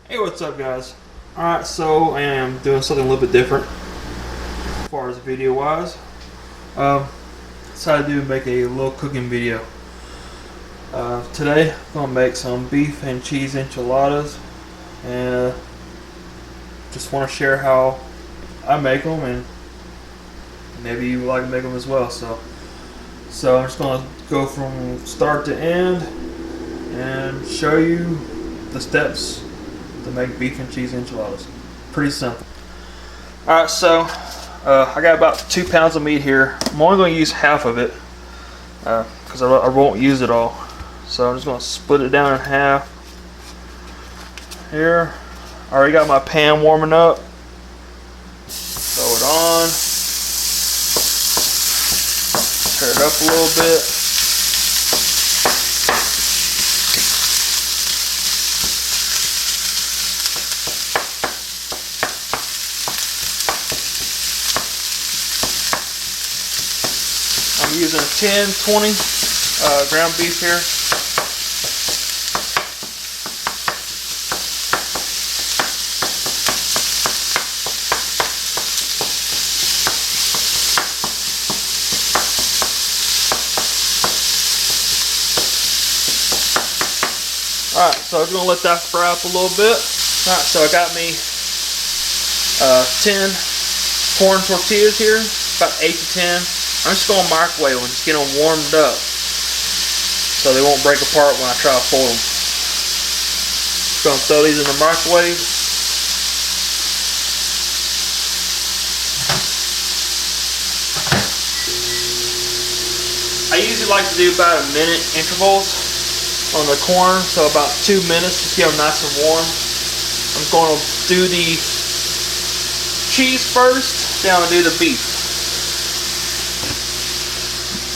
Hey, what's up, guys? Alright, so I am doing something a little bit different as far as video wise. Decided to make a little cooking video. Today I'm going to make some beef and cheese enchiladas, and just want to share how I make them, and maybe you would like to make them as well. So I'm just going to go from start to end and show you the steps to make beef and cheese enchiladas. Pretty simple. Alright, so I got about 2 pounds of meat here. I'm only going to use half of it because I won't use it all. So I'm just going to split it down in half here. I already got my pan warming up. Throw it on. Turn it up a little bit. I'm using 10-20 ground beef here. Alright, so I'm going to let that fry up a little bit. Alright, so I got me 10 corn tortillas here, about 8 to 10. I'm just going to microwave them, just get them warmed up so they won't break apart when I try to fold them. Just going to throw these in the microwave. I usually like to do about a minute intervals on the corn, so about 2 minutes, just get them nice and warm. I'm going to do the cheese first, then I'm going to do the beef.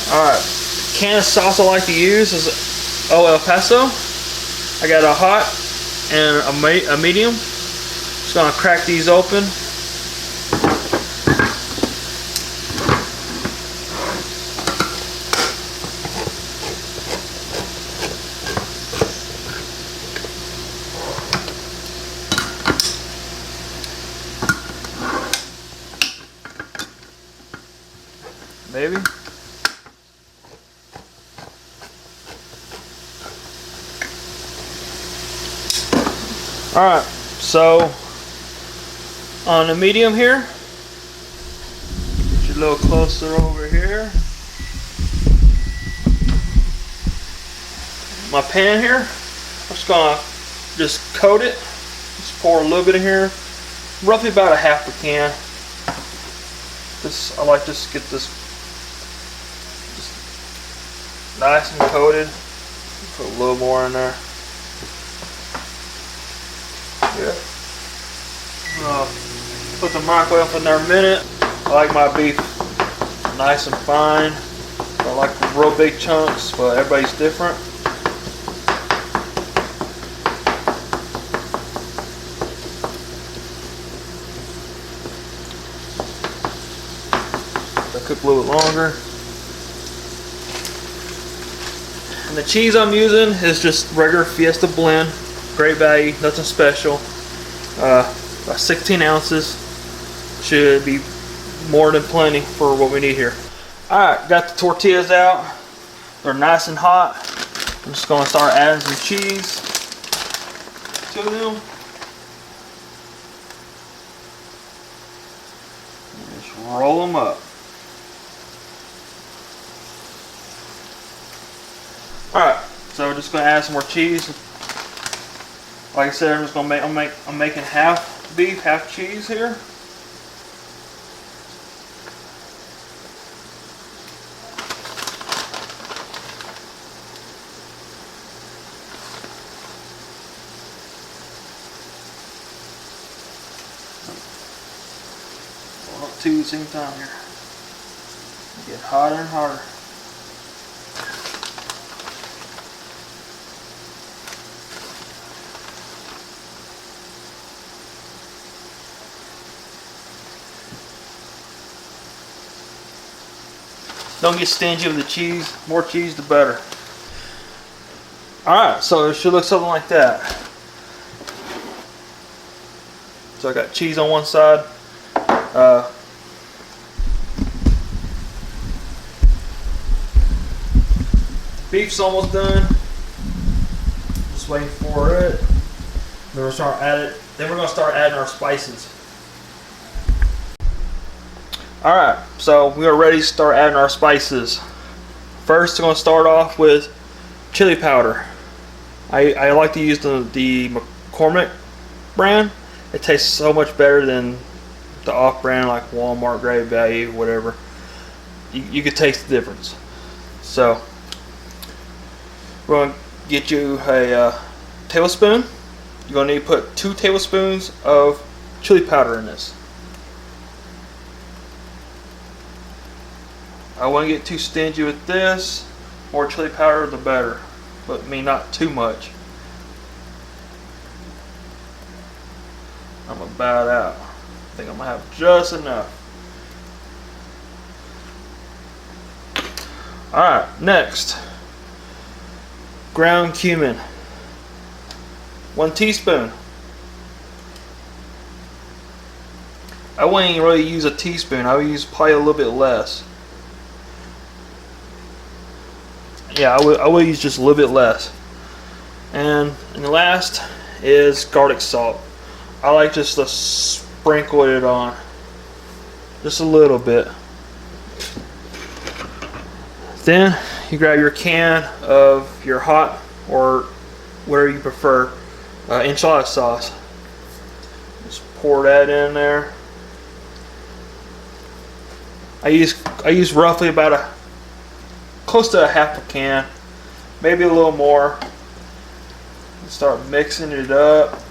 Alright, can of sauce I like to use is El Paso. I got a hot and a medium. Just going to crack these open. Maybe. Alright, so on the medium here, get you a little closer over here. My pan here, I'm just gonna coat it. Just pour a little bit in here, roughly about a half a can. I like to just get this just nice and coated. Put a little more in there. Yeah. Put the microwave in there a minute. I like my beef nice and fine. I like real big chunks, but everybody's different. I cook a little bit longer. And the cheese I'm using is just regular Fiesta blend. Great value, nothing special. About 16 ounces. Should be more than plenty for what we need here. Alright, got the tortillas out. They're nice and hot. I'm just going to start adding some cheese to them. And just roll them up. Alright, so we're just going to add some more cheese. Like I said, I'm just gonna I'm making half beef, half cheese here. Well, not 2 at the same time here. Get hotter and hotter. Don't get stingy with the cheese. More cheese, the better. Alright, so it should look something like that. So I got cheese on one side. Beef's almost done. Just waiting for it. Then we're gonna start adding our spices. Alright, so we are ready to start adding our spices. First, I'm going to start off with chili powder. I like to use the McCormick brand. It tastes so much better than the off brand like Walmart, Great Value, whatever. You can taste the difference. So, we're going to get you a tablespoon. You're going to need to put 2 tablespoons of chili powder in this. I wouldn't get too stingy with this. More chili powder, the better. But I mean, not too much. I'm about out. I think I'm gonna have just enough. Alright, next. Ground cumin. 1 teaspoon. I wouldn't even really use a teaspoon. I would use probably a little bit less. Yeah, I would use just a little bit less. And the last is garlic salt. I like just to sprinkle it on. Just a little bit. Then you grab your can of your hot or whatever you prefer enchilada sauce. Just pour that in there. I use roughly about close to a half a can, maybe a little more. Start mixing it up.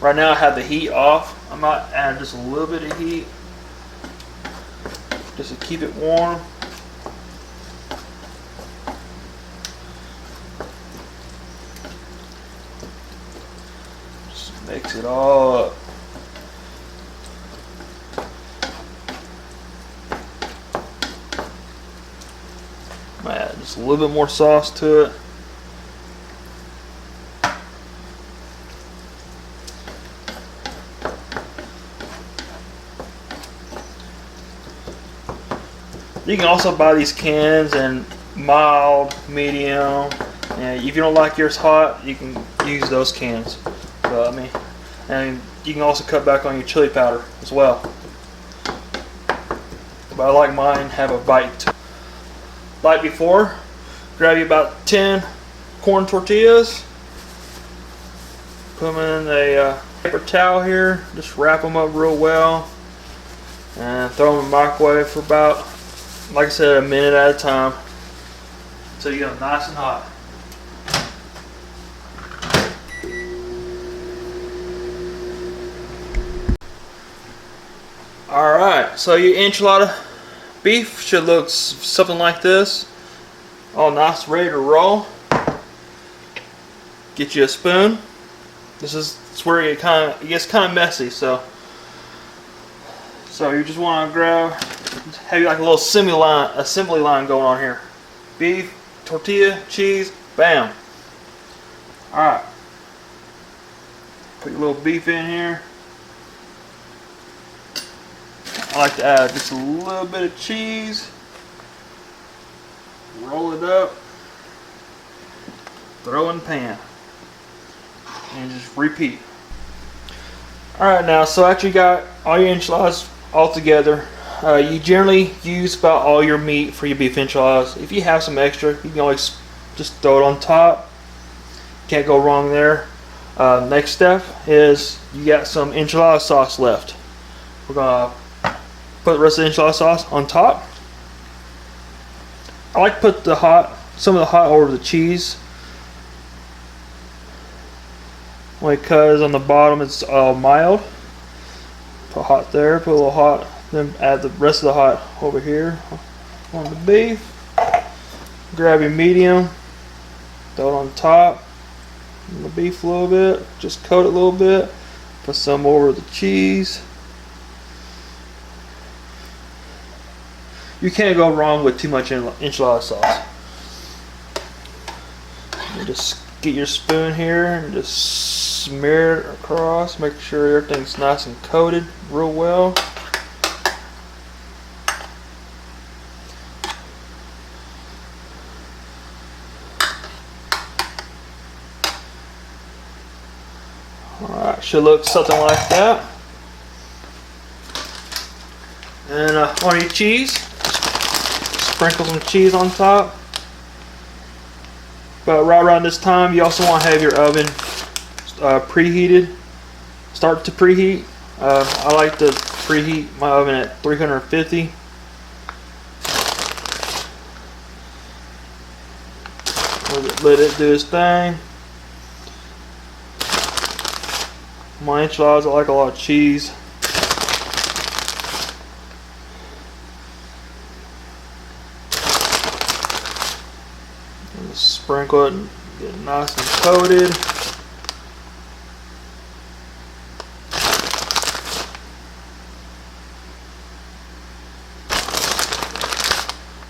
Right now I have the heat off. I might add just a little bit of heat just to keep it warm. Just mix it all up. Add just a little bit more sauce to it. You can also buy these cans in mild, medium, and if you don't like yours hot, you can use those cans. So, I mean, and you can also cut back on your chili powder as well. But I like mine have a bite. Like before, grab you about 10 corn tortillas, put them in a paper towel here, just wrap them up real well, and throw them in the microwave for about, like I said, a minute at a time until you get them nice and hot. Alright, so your enchilada beef should look something like this, all nice, ready to roll. Get you a spoon. This is where it gets kind of messy. So you just want to grab, have you like a little assembly line going on here. Beef, tortilla, cheese, bam. All right. Put your little beef in here. I like to add just a little bit of cheese. Roll it up. Throw in the pan. And just repeat. Alright, now, so after you got all your enchiladas all together, you generally use about all your meat for your beef enchiladas. If you have some extra, you can always just throw it on top. Can't go wrong there. Next step is you got some enchilada sauce left. We're going to put the rest of the enchilada sauce on top. I like to put some of the hot over the cheese, because on the bottom it's all mild. Put hot there, put a little hot, then add the rest of the hot over here on the beef. Grab your medium, throw it on top, on the beef a little bit, just coat it a little bit, put some over the cheese. You can't go wrong with too much enchilada sauce. You just get your spoon here and just smear it across. Make sure everything's nice and coated real well. Alright, should look something like that. And on your cheese, sprinkle some cheese on top. But right around this time, you also want to have your oven preheated. Start to preheat. I like to preheat my oven at 350. Let it do its thing. My enchiladas, I like a lot of cheese. Just sprinkle it and get it nice and coated.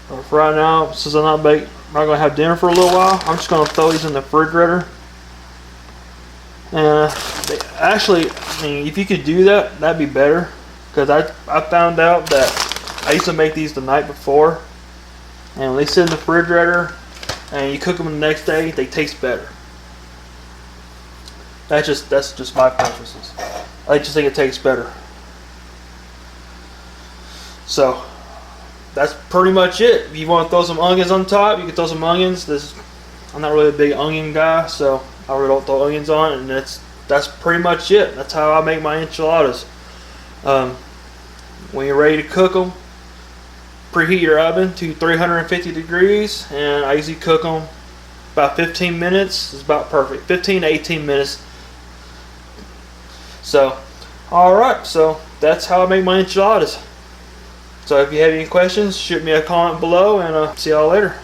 But for right now, since I'm not going to have dinner for a little while, I'm just going to throw these in the refrigerator. And actually, I mean, if you could do that, that'd be better. Because I found out that I used to make these the night before, and when they sit in the refrigerator and you cook them the next day, they taste better. That's just my preferences. I just think it tastes better. So that's pretty much it. If you want to throw some onions on top, you can throw some onions. I'm not really a big onion guy, so I really don't throw onions on, and that's pretty much it. That's how I make my enchiladas. When you're ready to cook them, preheat your oven to 350 degrees, and I usually cook them about 15 minutes. It's about perfect, 15 to 18 minutes. So, alright, so that's how I make my enchiladas. So if you have any questions, shoot me a comment below, and see y'all later.